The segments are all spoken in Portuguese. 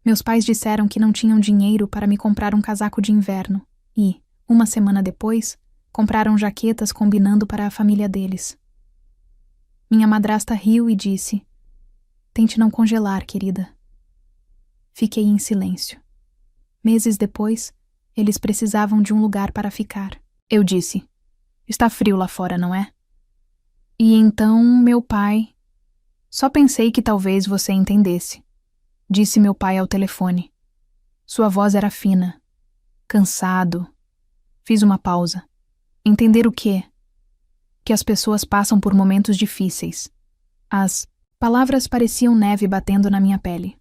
Meus pais disseram que não tinham dinheiro para me comprar um casaco de inverno e, uma semana depois, compraram jaquetas combinando para a família deles. Minha madrasta riu e disse: "Tente não congelar, querida." Fiquei em silêncio. Meses depois, eles precisavam de um lugar para ficar. Eu disse: "Está frio lá fora, não é?" E então meu pai... "Só pensei que talvez você entendesse", disse meu pai ao telefone. Sua voz era fina. Cansado. Fiz uma pausa. Entender o quê? Que as pessoas passam por momentos difíceis. As palavras pareciam neve batendo na minha pele.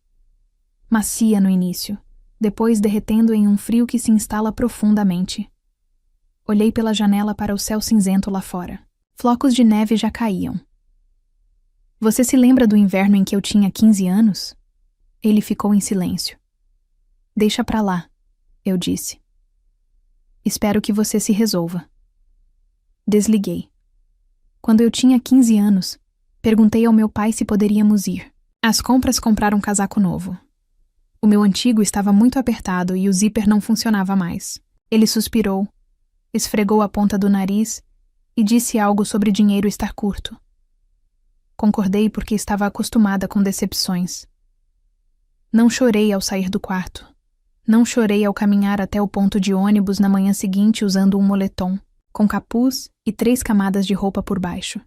Macia no início, depois derretendo em um frio que se instala profundamente. Olhei pela janela para o céu cinzento lá fora. Flocos de neve já caíam. "Você se lembra do inverno em que eu tinha 15 anos?" Ele ficou em silêncio. "Deixa pra lá", eu disse. "Espero que você se resolva." Desliguei. Quando eu tinha 15 anos, perguntei ao meu pai se poderíamos ir. As compras compraram um casaco novo. O meu antigo estava muito apertado e o zíper não funcionava mais. Ele suspirou, esfregou a ponta do nariz e disse algo sobre dinheiro estar curto. Concordei porque estava acostumada com decepções. Não chorei ao sair do quarto. Não chorei ao caminhar até o ponto de ônibus na manhã seguinte usando um moletom, com capuz e 3 camadas de roupa por baixo.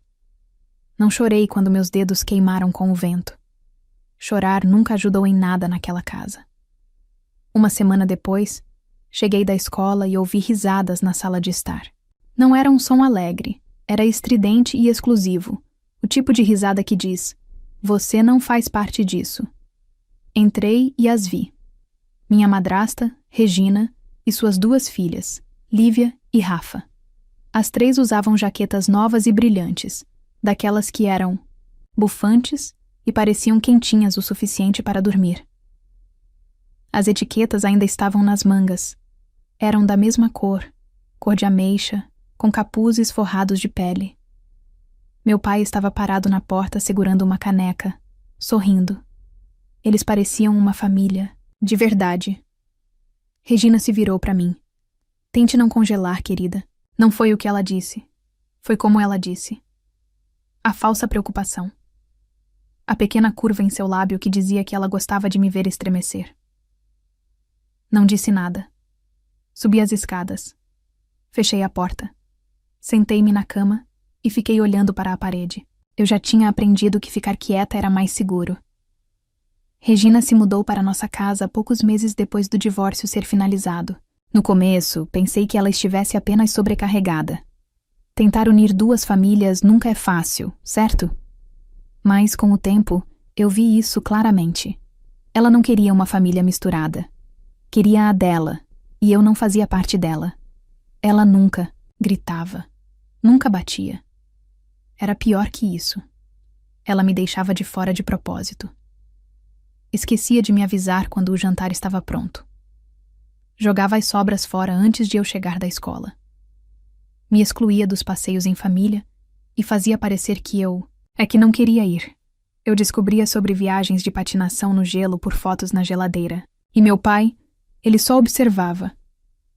Não chorei quando meus dedos queimaram com o vento. Chorar nunca ajudou em nada naquela casa. Uma semana depois, cheguei da escola e ouvi risadas na sala de estar. Não era um som alegre, era estridente e exclusivo, o tipo de risada que diz: "Você não faz parte disso." Entrei e as vi. Minha madrasta, Regina, e suas 2 filhas, Lívia e Rafa. As 3 usavam jaquetas novas e brilhantes, daquelas que eram bufantes e pareciam quentinhas o suficiente para dormir. As etiquetas ainda estavam nas mangas. Eram da mesma cor de ameixa, com capuzes forrados de pele. Meu pai estava parado na porta segurando uma caneca, sorrindo. Eles pareciam uma família, de verdade. Regina se virou para mim. "Tente não congelar, querida." Não foi o que ela disse. Foi como ela disse. A falsa preocupação. A pequena curva em seu lábio que dizia que ela gostava de me ver estremecer. Não disse nada. Subi as escadas. Fechei a porta. Sentei-me na cama e fiquei olhando para a parede. Eu já tinha aprendido que ficar quieta era mais seguro. Regina se mudou para nossa casa poucos meses depois do divórcio ser finalizado. No começo, pensei que ela estivesse apenas sobrecarregada. Tentar unir 2 famílias nunca é fácil, certo? Mas, com o tempo, eu vi isso claramente. Ela não queria uma família misturada. Queria a dela, e eu não fazia parte dela. Ela nunca gritava, nunca batia. Era pior que isso. Ela me deixava de fora de propósito. Esquecia de me avisar quando o jantar estava pronto. Jogava as sobras fora antes de eu chegar da escola. Me excluía dos passeios em família e fazia parecer que que não queria ir. Eu descobria sobre viagens de patinação no gelo por fotos na geladeira. E meu pai, ele só observava.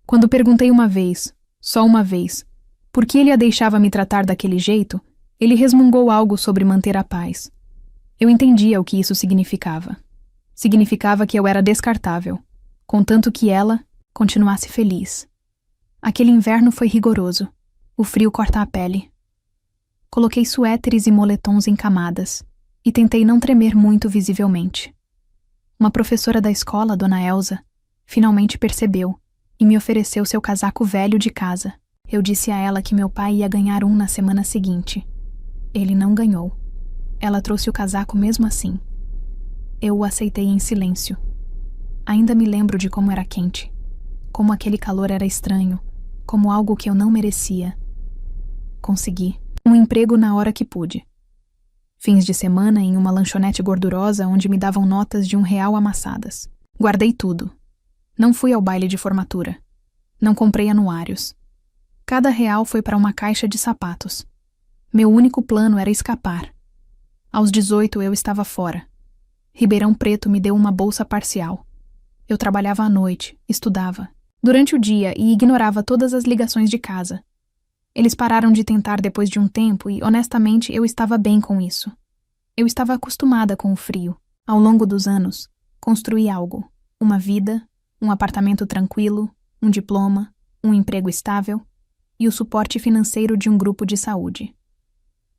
Quando perguntei uma vez, só uma vez, por que ele a deixava me tratar daquele jeito, ele resmungou algo sobre manter a paz. Eu entendia o que isso significava. Significava que eu era descartável, contanto que ela continuasse feliz. Aquele inverno foi rigoroso. O frio corta a pele. Coloquei suéteres e moletons em camadas e tentei não tremer muito visivelmente. Uma professora da escola, Dona Elsa, finalmente percebeu e me ofereceu seu casaco velho de casa. Eu disse a ela que meu pai ia ganhar um na semana seguinte. Ele não ganhou. Ela trouxe o casaco mesmo assim. Eu o aceitei em silêncio. Ainda me lembro de como era quente. Como aquele calor era estranho, como algo que eu não merecia. Consegui um emprego na hora que pude. Fins de semana em uma lanchonete gordurosa onde me davam notas de R$1 amassadas. Guardei tudo. Não fui ao baile de formatura. Não comprei anuários. Cada R$1 foi para uma caixa de sapatos. Meu único plano era escapar. Aos 18 eu estava fora. Ribeirão Preto me deu uma bolsa parcial. Eu trabalhava à noite, estudava, durante o dia e ignorava todas as ligações de casa. Eles pararam de tentar depois de um tempo e, honestamente, eu estava bem com isso. Eu estava acostumada com o frio. Ao longo dos anos, construí algo. Uma vida, um apartamento tranquilo, um diploma, um emprego estável e o suporte financeiro de um grupo de saúde.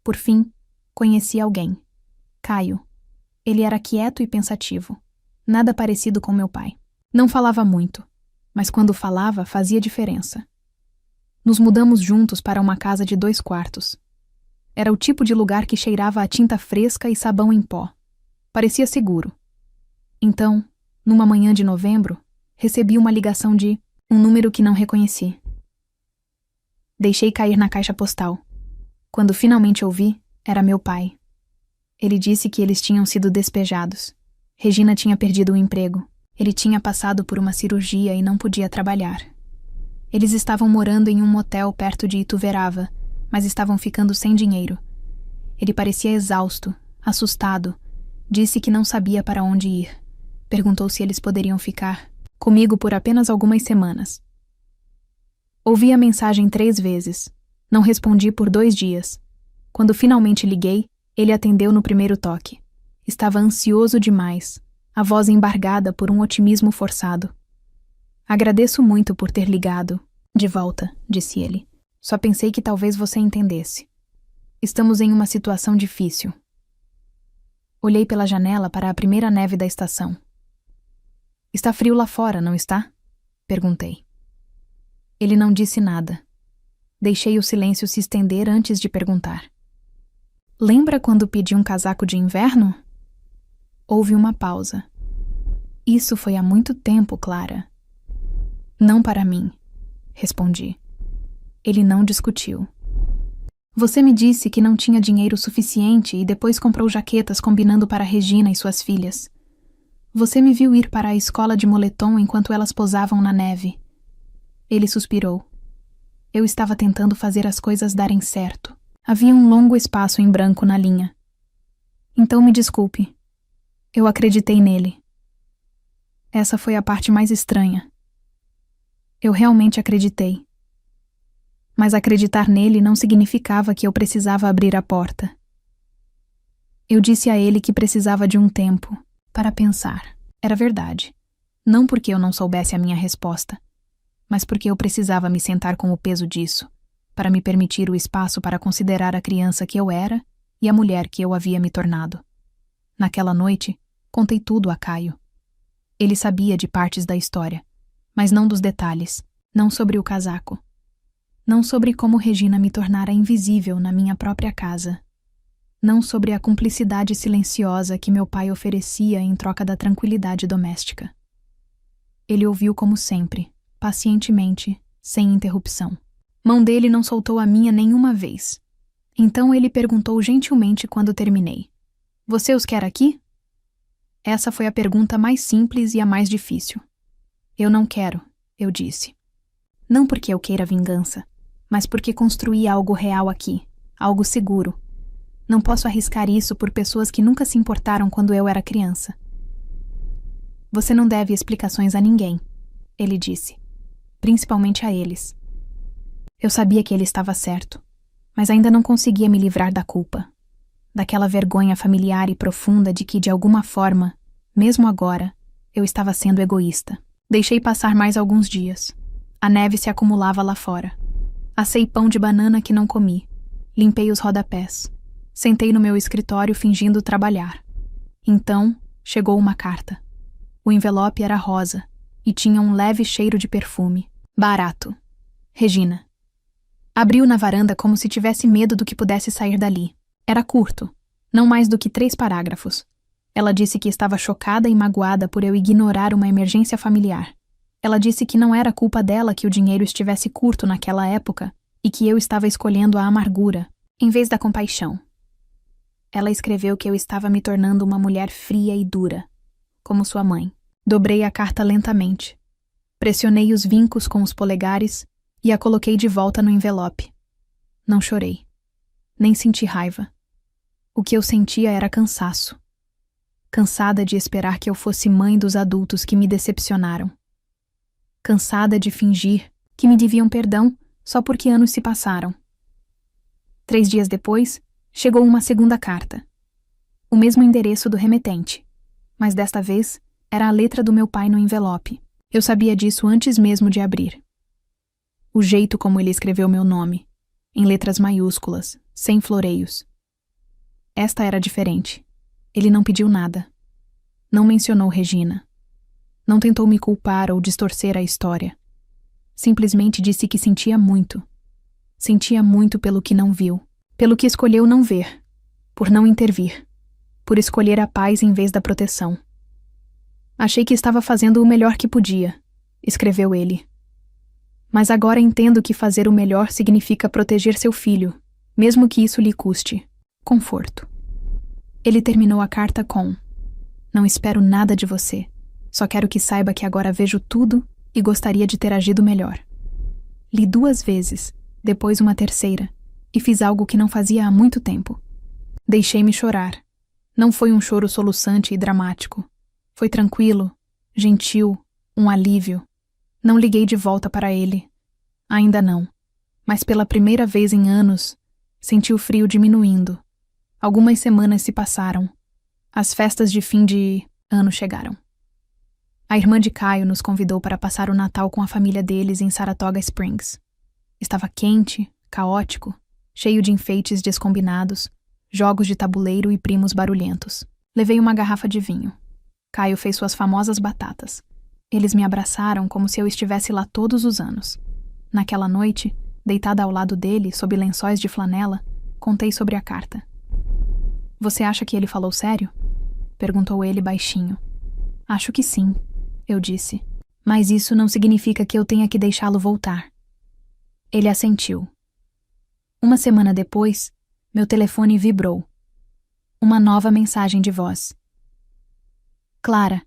Por fim, conheci alguém. Caio. Ele era quieto e pensativo. Nada parecido com meu pai. Não falava muito, mas quando falava, fazia diferença. Nos mudamos juntos para uma casa de 2 quartos. Era o tipo de lugar que cheirava a tinta fresca e sabão em pó. Parecia seguro. Então, numa manhã de novembro, recebi uma ligação de um número que não reconheci. Deixei cair na caixa postal. Quando finalmente ouvi, era meu pai. Ele disse que eles tinham sido despejados. Regina tinha perdido o emprego. Ele tinha passado por uma cirurgia e não podia trabalhar. Eles estavam morando em um motel perto de Ituverava, mas estavam ficando sem dinheiro. Ele parecia exausto, assustado. Disse que não sabia para onde ir. Perguntou se eles poderiam ficar comigo por apenas algumas semanas. Ouvi a mensagem 3 vezes. Não respondi por 2 dias. Quando finalmente liguei, ele atendeu no primeiro toque. Estava ansioso demais, a voz embargada por um otimismo forçado. Agradeço muito por ter ligado. De volta, disse ele. Só pensei que talvez você entendesse. Estamos em uma situação difícil. Olhei pela janela para a primeira neve da estação. Está frio lá fora, não está? Perguntei. Ele não disse nada. Deixei o silêncio se estender antes de perguntar. Lembra quando pedi um casaco de inverno? Houve uma pausa. Isso foi há muito tempo, Clara. Não para mim, respondi. Ele não discutiu. Você me disse que não tinha dinheiro suficiente e depois comprou jaquetas combinando para Regina e suas filhas. Você me viu ir para a escola de moletom enquanto elas posavam na neve. Ele suspirou. Eu estava tentando fazer as coisas darem certo. Havia um longo espaço em branco na linha. Então me desculpe. Eu acreditei nele. Essa foi a parte mais estranha. Eu realmente acreditei. Mas acreditar nele não significava que eu precisava abrir a porta. Eu disse a ele que precisava de um tempo para pensar. Era verdade. Não porque eu não soubesse a minha resposta, mas porque eu precisava me sentar com o peso disso, para me permitir o espaço para considerar a criança que eu era e a mulher que eu havia me tornado. Naquela noite, contei tudo a Caio. Ele sabia de partes da história, mas não dos detalhes, não sobre o casaco. Não sobre como Regina me tornara invisível na minha própria casa. Não sobre a cumplicidade silenciosa que meu pai oferecia em troca da tranquilidade doméstica. Ele ouviu como sempre, pacientemente, sem interrupção. Mão dele não soltou a minha nenhuma vez. Então ele perguntou gentilmente quando terminei. Você os quer aqui? Essa foi a pergunta mais simples e a mais difícil. Eu não quero, eu disse. Não porque eu queira vingança, mas porque construí algo real aqui, algo seguro. Não posso arriscar isso por pessoas que nunca se importaram quando eu era criança. Você não deve explicações a ninguém, ele disse. Principalmente a eles. Eu sabia que ele estava certo, mas ainda não conseguia me livrar da culpa. Daquela vergonha familiar e profunda de que, de alguma forma, mesmo agora, eu estava sendo egoísta. Deixei passar mais alguns dias. A neve se acumulava lá fora. Assei pão de banana que não comi. Limpei os rodapés. Sentei no meu escritório fingindo trabalhar. Então, chegou uma carta. O envelope era rosa e tinha um leve cheiro de perfume. Barato. Regina. Abriu na varanda como se tivesse medo do que pudesse sair dali. Era curto, não mais do que 3 parágrafos. Ela disse que estava chocada e magoada por eu ignorar uma emergência familiar. Ela disse que não era culpa dela que o dinheiro estivesse curto naquela época e que eu estava escolhendo a amargura, em vez da compaixão. Ela escreveu que eu estava me tornando uma mulher fria e dura, como sua mãe. Dobrei a carta lentamente. Pressionei os vincos com os polegares e a coloquei de volta no envelope. Não chorei. Nem senti raiva. O que eu sentia era cansaço. cansada de esperar que eu fosse mãe dos adultos que me decepcionaram. Cansada de fingir que me deviam perdão só porque anos se passaram. 3 dias depois, chegou uma segunda carta. O mesmo endereço do remetente, mas desta vez era a letra do meu pai no envelope. Eu sabia disso antes mesmo de abrir. O jeito como ele escreveu meu nome, em letras maiúsculas, sem floreios. Esta era diferente. Ele não pediu nada. Não mencionou Regina. Não tentou me culpar ou distorcer a história. Simplesmente disse que sentia muito. Sentia muito pelo que não viu, pelo que escolheu não ver, por não intervir, por escolher a paz em vez da proteção. Achei que estava fazendo o melhor que podia, escreveu ele. Mas agora entendo que fazer o melhor significa proteger seu filho, mesmo que isso lhe custe conforto. Ele terminou a carta com: não espero nada de você, só quero que saiba que agora vejo tudo e gostaria de ter agido melhor. Li 2 vezes, depois uma terceira, e fiz algo que não fazia há muito tempo. Deixei-me chorar. Não foi um choro soluçante e dramático. Foi tranquilo, gentil, um alívio. Não liguei de volta para ele. Ainda não. Mas pela primeira vez em anos, senti o frio diminuindo. Algumas semanas se passaram. As festas de fim de ano chegaram. A irmã de Caio nos convidou para passar o Natal com a família deles em Saratoga Springs. Estava quente, caótico, cheio de enfeites descombinados, jogos de tabuleiro e primos barulhentos. Levei uma garrafa de vinho. Caio fez suas famosas batatas. Eles me abraçaram como se eu estivesse lá todos os anos. Naquela noite, deitada ao lado dele, sob lençóis de flanela, contei sobre a carta. Você acha que ele falou sério? Perguntou ele baixinho. Acho que sim, eu disse. Mas isso não significa que eu tenha que deixá-lo voltar. Ele assentiu. Uma semana depois, meu telefone vibrou. Uma nova mensagem de voz. Clara,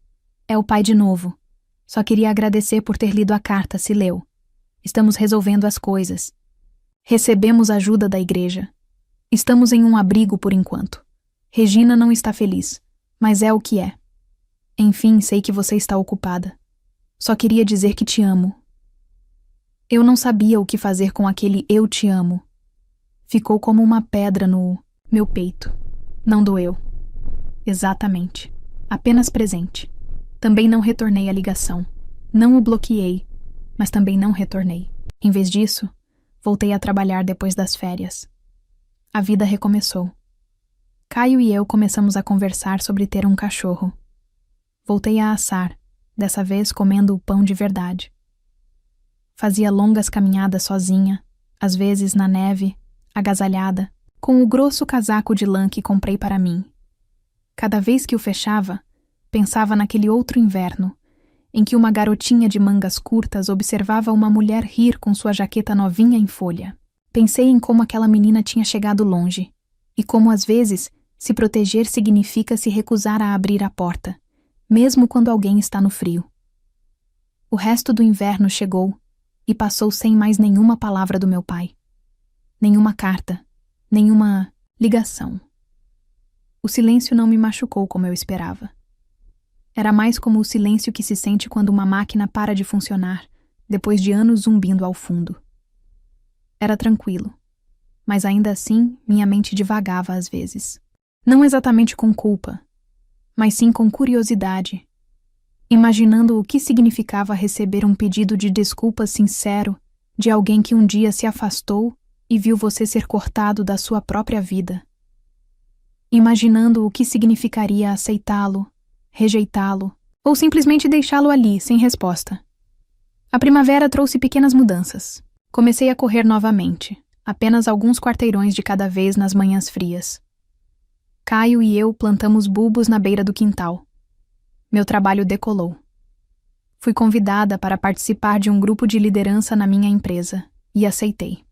é o pai de novo. Só queria agradecer por ter lido a carta, se leu. Estamos resolvendo as coisas. Recebemos ajuda da igreja. Estamos em um abrigo por enquanto. Regina não está feliz, mas é o que é. Enfim, sei que você está ocupada. Só queria dizer que te amo. Eu não sabia o que fazer com aquele eu te amo. Ficou como uma pedra no meu peito. Não doeu. Exatamente. Apenas presente. Também não retornei a ligação. Não o bloqueei, mas também não retornei. Em vez disso, voltei a trabalhar depois das férias. A vida recomeçou. Caio e eu começamos a conversar sobre ter um cachorro. Voltei a assar, dessa vez comendo o pão de verdade. Fazia longas caminhadas sozinha, às vezes na neve, agasalhada, com o grosso casaco de lã que comprei para mim. Cada vez que o fechava, pensava naquele outro inverno, em que uma garotinha de mangas curtas observava uma mulher rir com sua jaqueta novinha em folha. Pensei em como aquela menina tinha chegado longe, e como às vezes se proteger significa se recusar a abrir a porta, mesmo quando alguém está no frio. O resto do inverno chegou e passou sem mais nenhuma palavra do meu pai. Nenhuma carta, nenhuma ligação. O silêncio não me machucou como eu esperava. Era mais como o silêncio que se sente quando uma máquina para de funcionar, depois de anos zumbindo ao fundo. Era tranquilo, mas ainda assim minha mente divagava às vezes. Não exatamente com culpa, mas sim com curiosidade, imaginando o que significava receber um pedido de desculpa sincero de alguém que um dia se afastou e viu você ser cortado da sua própria vida. Imaginando o que significaria aceitá-lo, rejeitá-lo, ou simplesmente deixá-lo ali, sem resposta. A primavera trouxe pequenas mudanças. Comecei a correr novamente, apenas alguns quarteirões de cada vez nas manhãs frias. Caio e eu plantamos bulbos na beira do quintal. Meu trabalho decolou. Fui convidada para participar de um grupo de liderança na minha empresa, e aceitei.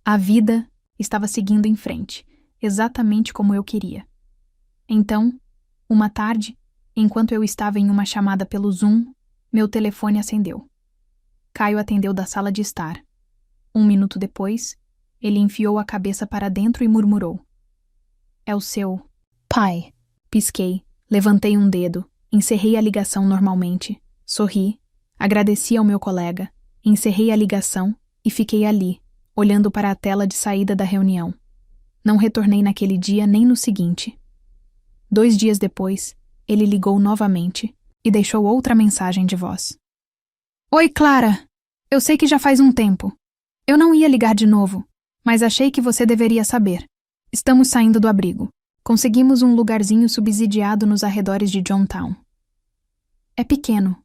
A vida estava seguindo em frente, exatamente como eu queria. Então, uma tarde, enquanto eu estava em uma chamada pelo Zoom, meu telefone acendeu. Caio atendeu da sala de estar. 1 minuto depois, ele enfiou a cabeça para dentro e murmurou. É o seu pai, pisquei, Levantei um dedo, encerrei a ligação normalmente, sorri, agradeci ao meu colega, encerrei a ligação e fiquei ali, olhando para a tela de saída da reunião. Não retornei naquele dia nem no seguinte. 2 dias depois, ele ligou novamente e deixou outra mensagem de voz. Oi, Clara! Eu sei que já faz um tempo. Eu não ia ligar de novo, mas achei que você deveria saber. Estamos saindo do abrigo. Conseguimos um lugarzinho subsidiado nos arredores de Johntown. É pequeno,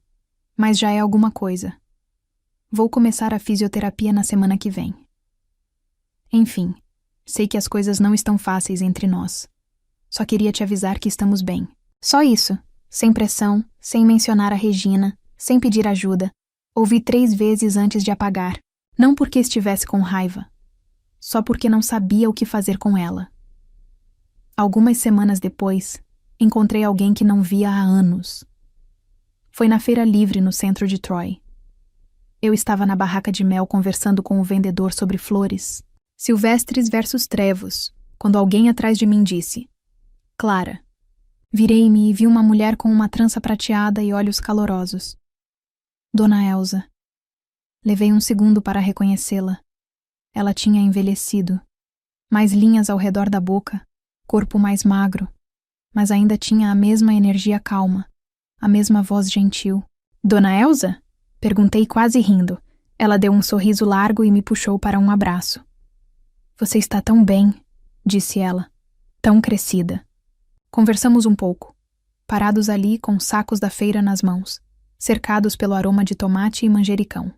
mas já é alguma coisa. Vou começar a fisioterapia na semana que vem. Enfim, sei que as coisas não estão fáceis entre nós. Só queria te avisar que estamos bem. Só isso, sem pressão, sem mencionar a Regina, sem pedir ajuda. Ouvi 3 vezes antes de apagar, não porque estivesse com raiva, só porque não sabia o que fazer com ela. Algumas semanas depois, encontrei alguém que não via há anos. Foi na feira livre no centro de Troy. Eu estava na barraca de mel conversando com o vendedor sobre flores. Silvestres versus Trevos, quando alguém atrás de mim disse: Clara. Virei-me e vi uma mulher com uma trança prateada e olhos calorosos. Dona Elsa. Levei um segundo para reconhecê-la. Ela tinha envelhecido. Mais linhas ao redor da boca, corpo mais magro, mas ainda tinha a mesma energia calma, a mesma voz gentil. Dona Elsa? Perguntei quase rindo. Ela deu um sorriso largo e me puxou para um abraço. Você está tão bem, disse ela, tão crescida. Conversamos um pouco, parados ali com sacos da feira nas mãos, cercados pelo aroma de tomate e manjericão.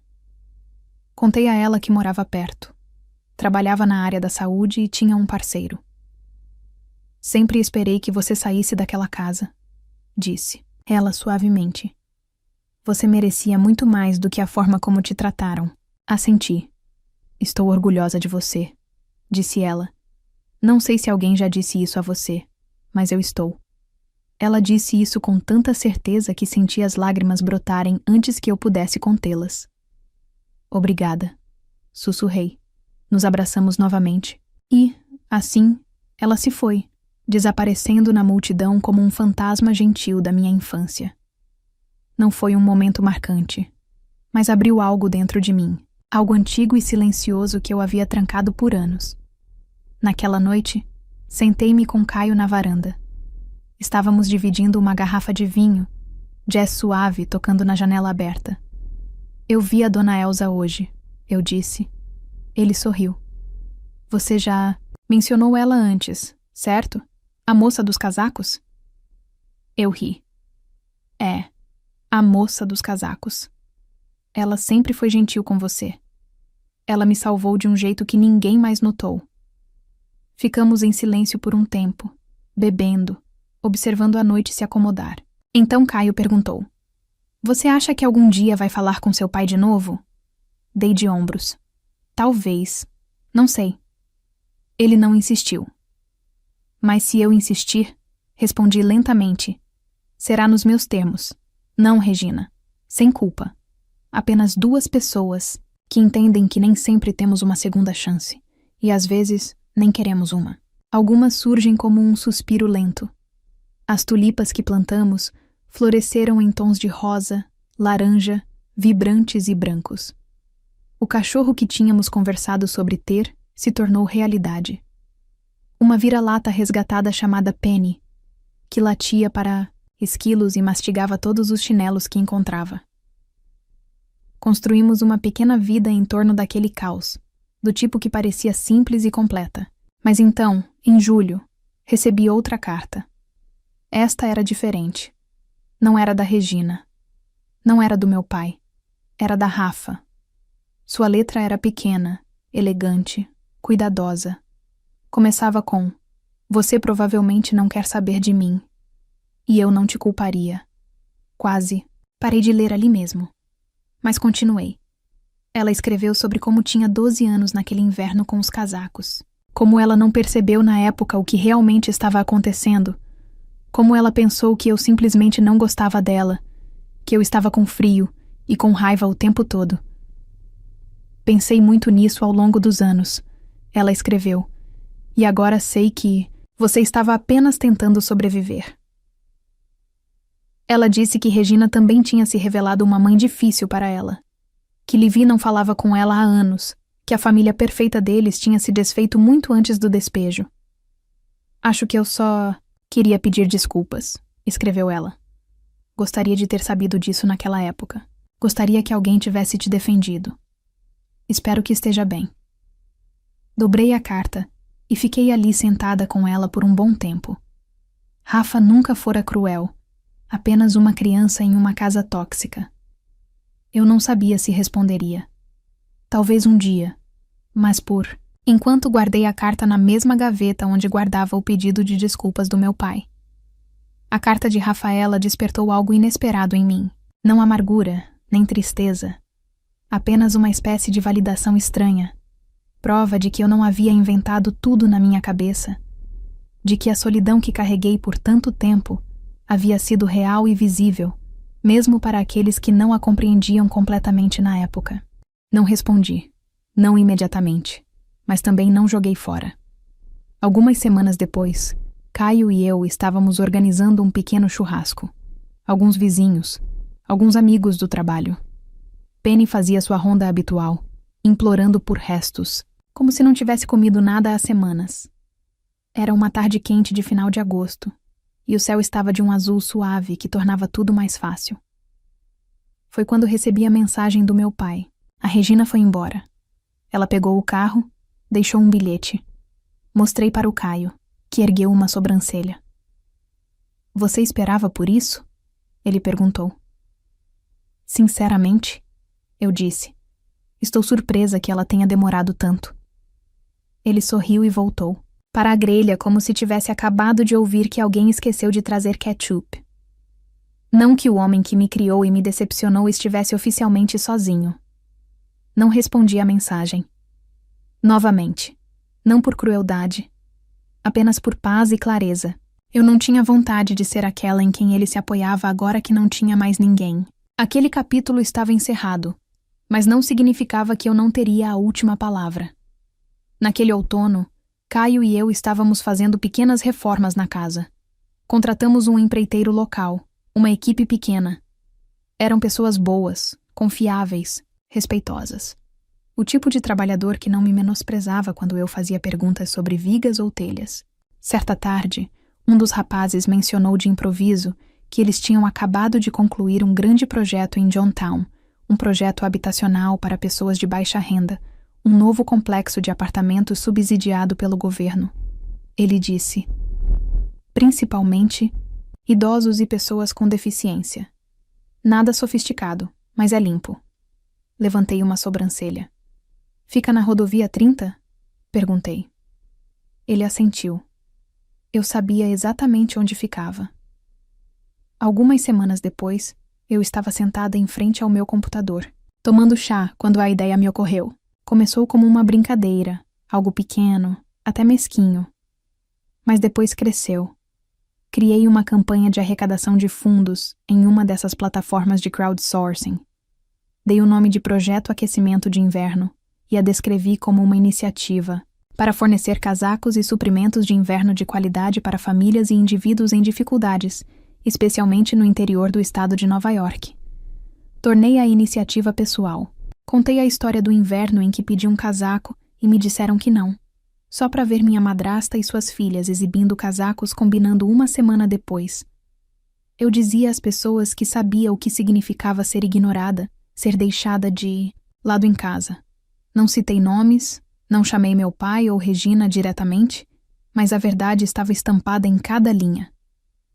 Contei a ela que morava perto. Trabalhava na área da saúde e tinha um parceiro. Sempre esperei que você saísse daquela casa, disse ela suavemente. Você merecia muito mais do que a forma como te trataram. Assenti. Estou orgulhosa de você, disse ela. Não sei se alguém já disse isso a você, mas eu estou. Ela disse isso com tanta certeza que senti as lágrimas brotarem antes que eu pudesse contê-las. Obrigada, sussurrei. Nos abraçamos novamente. E, assim, ela se foi, desaparecendo na multidão como um fantasma gentil da minha infância. Não foi um momento marcante, mas abriu algo dentro de mim, algo antigo e silencioso que eu havia trancado por anos. Naquela noite, sentei-me com Caio na varanda. Estávamos dividindo uma garrafa de vinho, jazz suave tocando na janela aberta. Eu vi a Dona Elsa hoje, eu disse. Ele sorriu. Você já mencionou ela antes, certo? A moça dos casacos? Eu ri. É, a moça dos casacos. Ela sempre foi gentil com você. Ela me salvou de um jeito que ninguém mais notou. Ficamos em silêncio por um tempo, bebendo, observando a noite se acomodar. Então Caio perguntou: Você acha que algum dia vai falar com seu pai de novo? Dei de ombros. Talvez. Não sei. Ele não insistiu. Mas se eu insistir, respondi lentamente, será nos meus termos. Não, Regina. Sem culpa. Apenas 2 pessoas que entendem que nem sempre temos uma segunda chance. E às vezes, nem queremos uma. Algumas surgem como um suspiro lento. As tulipas que plantamos floresceram em tons de rosa, laranja, vibrantes e brancos. O cachorro que tínhamos conversado sobre ter se tornou realidade. Uma vira-lata resgatada chamada Penny, que latia para esquilos e mastigava todos os chinelos que encontrava. Construímos uma pequena vida em torno daquele caos, do tipo que parecia simples e completa. Mas então, em julho, recebi outra carta. Esta era diferente. Não era da Regina. Não era do meu pai. Era da Rafa. Sua letra era pequena, elegante, cuidadosa. Começava com: Você provavelmente não quer saber de mim. E eu não te culparia. Quase. Parei de ler ali mesmo. Mas continuei. Ela escreveu sobre como tinha 12 anos naquele inverno com os casacos. Como ela não percebeu na época o que realmente estava acontecendo. Como ela pensou que eu simplesmente não gostava dela, que eu estava com frio e com raiva o tempo todo. Pensei muito nisso ao longo dos anos. Ela escreveu. E agora sei que você estava apenas tentando sobreviver. Ela disse que Regina também tinha se revelado uma mãe difícil para ela, que Livy não falava com ela há anos, que a família perfeita deles tinha se desfeito muito antes do despejo. Acho que eu só queria pedir desculpas, escreveu ela. Gostaria de ter sabido disso naquela época. Gostaria que alguém tivesse te defendido. Espero que esteja bem. Dobrei a carta e fiquei ali sentada com ela por um bom tempo. Rafa nunca fora cruel, apenas uma criança em uma casa tóxica. Eu não sabia se responderia. Talvez um dia, mas enquanto guardei a carta na mesma gaveta onde guardava o pedido de desculpas do meu pai. A carta de Rafaela despertou algo inesperado em mim. Não amargura, nem tristeza. Apenas uma espécie de validação estranha. Prova de que eu não havia inventado tudo na minha cabeça. De que a solidão que carreguei por tanto tempo havia sido real e visível, mesmo para aqueles que não a compreendiam completamente na época. Não respondi. Não imediatamente. Mas também não joguei fora. Algumas semanas depois, Caio e eu estávamos organizando um pequeno churrasco. Alguns vizinhos, alguns amigos do trabalho. Penny fazia sua ronda habitual, implorando por restos, como se não tivesse comido nada há semanas. Era uma tarde quente de final de agosto, e o céu estava de um azul suave que tornava tudo mais fácil. Foi quando recebi a mensagem do meu pai. A Regina foi embora. Ela pegou o carro, deixou um bilhete. Mostrei para o Caio, que ergueu uma sobrancelha. Você esperava por isso? Ele perguntou. Sinceramente, eu disse. Estou surpresa que ela tenha demorado tanto. Ele sorriu e voltou, para a grelha como se tivesse acabado de ouvir que alguém esqueceu de trazer ketchup. Não que o homem que me criou e me decepcionou estivesse oficialmente sozinho. Não respondi à mensagem. Novamente, não por crueldade, apenas por paz e clareza. Eu não tinha vontade de ser aquela em quem ele se apoiava agora que não tinha mais ninguém. Aquele capítulo estava encerrado, mas não significava que eu não teria a última palavra. Naquele outono, Caio e eu estávamos fazendo pequenas reformas na casa. Contratamos um empreiteiro local, uma equipe pequena. Eram pessoas boas, confiáveis, respeitosas. O tipo de trabalhador que não me menosprezava quando eu fazia perguntas sobre vigas ou telhas. Certa tarde, um dos rapazes mencionou de improviso que eles tinham acabado de concluir um grande projeto em Johntown, um projeto habitacional para pessoas de baixa renda, um novo complexo de apartamentos subsidiado pelo governo. Ele disse: principalmente, idosos e pessoas com deficiência. Nada sofisticado, mas é limpo. Levantei uma sobrancelha. Fica na rodovia 30? Perguntei. Ele assentiu. Eu sabia exatamente onde ficava. Algumas semanas depois, eu estava sentada em frente ao meu computador, tomando chá quando a ideia me ocorreu. Começou como uma brincadeira, algo pequeno, até mesquinho. Mas depois cresceu. Criei uma campanha de arrecadação de fundos em uma dessas plataformas de crowdsourcing. Dei o nome de Projeto Aquecimento de Inverno e a descrevi como uma iniciativa para fornecer casacos e suprimentos de inverno de qualidade para famílias e indivíduos em dificuldades, especialmente no interior do estado de Nova York. Tornei a iniciativa pessoal. Contei a história do inverno em que pedi um casaco e me disseram que não, só para ver minha madrasta e suas filhas exibindo casacos combinando uma semana depois. Eu dizia às pessoas que sabia o que significava ser ignorada, ser deixada de lado em casa. Não citei nomes, não chamei meu pai ou Regina diretamente, mas a verdade estava estampada em cada linha.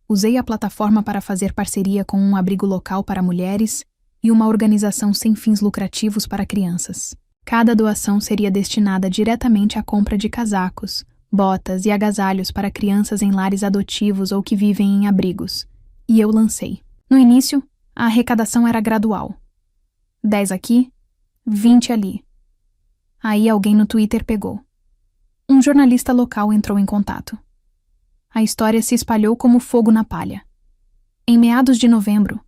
Usei a plataforma para fazer parceria com um abrigo local para mulheres e uma organização sem fins lucrativos para crianças. Cada doação seria destinada diretamente à compra de casacos, botas e agasalhos para crianças em lares adotivos ou que vivem em abrigos. E eu lancei. No início, a arrecadação era gradual. 10 aqui, 20 ali. Aí alguém no Twitter pegou. Um jornalista local entrou em contato. A história se espalhou como fogo na palha. Em meados de novembro,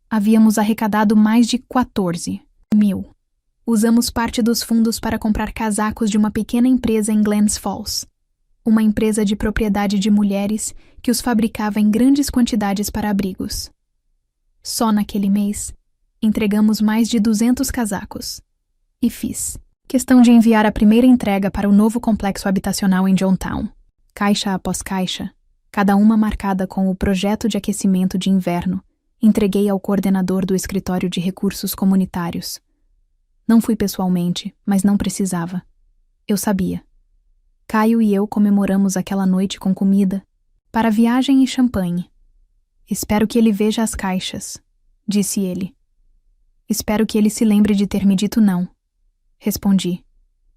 havíamos arrecadado mais de 14 mil. Usamos parte dos fundos para comprar casacos de uma pequena empresa em Glens Falls, uma empresa de propriedade de mulheres que os fabricava em grandes quantidades para abrigos. Só naquele mês, entregamos mais de 200 casacos. E fiz questão de enviar a primeira entrega para o novo complexo habitacional em Johntown. Caixa após caixa, cada uma marcada com o projeto de aquecimento de inverno, entreguei ao coordenador do escritório de recursos comunitários. Não fui pessoalmente, mas não precisava. Eu sabia. Caio e eu comemoramos aquela noite com comida, para viagem e champanhe. Espero que ele veja as caixas, disse ele. Espero que ele se lembre de ter me dito não, respondi.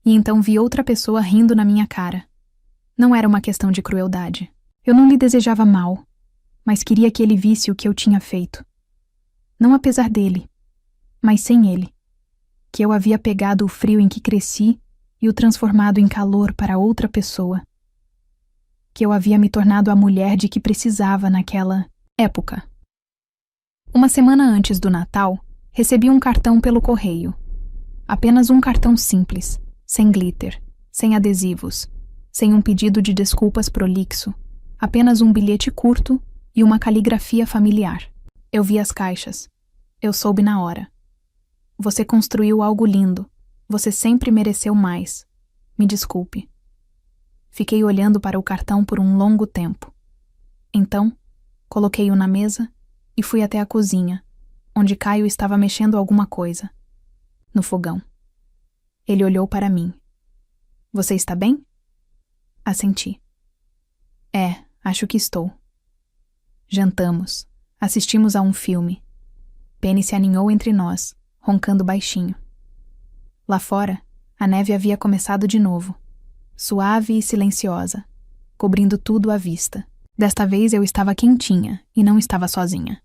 E então vi outra pessoa rindo na minha cara. Não era uma questão de crueldade. Eu não lhe desejava mal, mas queria que ele visse o que eu tinha feito. Não apesar dele, mas sem ele. Que eu havia pegado o frio em que cresci e o transformado em calor para outra pessoa. Que eu havia me tornado a mulher de que precisava naquela época. Uma semana antes do Natal, recebi um cartão pelo correio. Apenas um cartão simples, sem glitter, sem adesivos, sem um pedido de desculpas prolixo, apenas um bilhete curto e uma caligrafia familiar. Eu vi as caixas. Eu soube na hora. Você construiu algo lindo. Você sempre mereceu mais. Me desculpe. Fiquei olhando para o cartão por um longo tempo. Então, coloquei-o na mesa e fui até a cozinha, onde Caio estava mexendo alguma coisa. No fogão. Ele olhou para mim. Você está bem? Assenti. Acho que estou. Jantamos. Assistimos a um filme. Penny se aninhou entre nós, roncando baixinho. Lá fora, a neve havia começado de novo, suave e silenciosa, cobrindo tudo à vista. Desta vez eu estava quentinha e não estava sozinha.